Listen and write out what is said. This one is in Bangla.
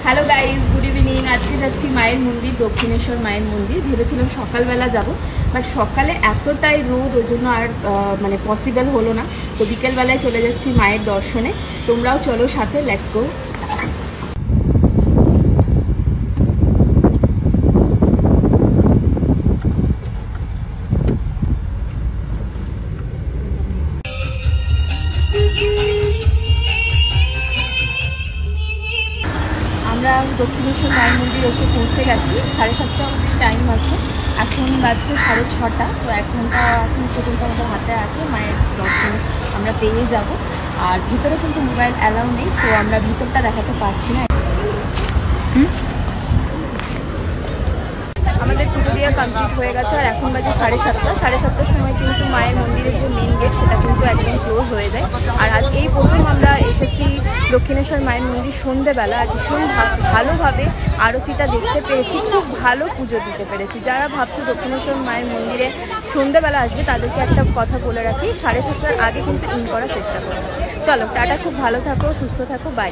Hello guys, good evening. আজকে যাচ্ছি মায়ের মন্দির, দক্ষিণেশ্বর মায়ের মন্দির। ভেবেছিলাম সকালবেলা যাব, বাট সকালে এতটাই রোদ, ওই জন্য আর মানে পসিবল হলো না। তো বিকেলবেলায় চলে যাচ্ছি মায়ের দর্শনে। তোমরাও চলো সাথে, লেটস গো। আমরা দক্ষিণেশ্বর মায়ের মন্দির এসে পৌঁছে গেছি। 7:30 অবধি টাইম আছে, এখন বাজছে 6:30। তো 1 ঘন্টা এখন পর্যন্ত আমাদের হাতে আছে। মায়ের দর্শন আমরা পেয়ে যাব। আর ভিতরে কিন্তু মোবাইল অ্যালাউ নেই, তো আমরা ভিতরটা দেখাতে পারছি না। আমাদের পুজো দেওয়া কমপ্লিট হয়ে গেছে, আর এখন বাজে 7:30। 7:30টার সময় কিন্তু মায়ের মন্দিরের যে মেন গেট, সেটা কিন্তু একদম ক্লোজ হয়ে যায়। আর আজ এই প্রথম আমরা এসেছি দক্ষিণেশ্বর মায়ের মন্দির সন্ধেবেলা, আর ভীষণ ভালোভাবে আরতিটা দেখতে পেরেছি। খুব ভালো পুজো দিতে পেরেছি। যারা ভাবছো দক্ষিণেশ্বর মায়ের মন্দিরে সন্ধেবেলা আসবে, তাদেরকে একটা কথা বলে রাখি, 7:30টার আগে কিন্তু ইন করার চেষ্টা করবে। চলো টাটা, খুব ভালো থাকো, সুস্থ থাকো, বাই।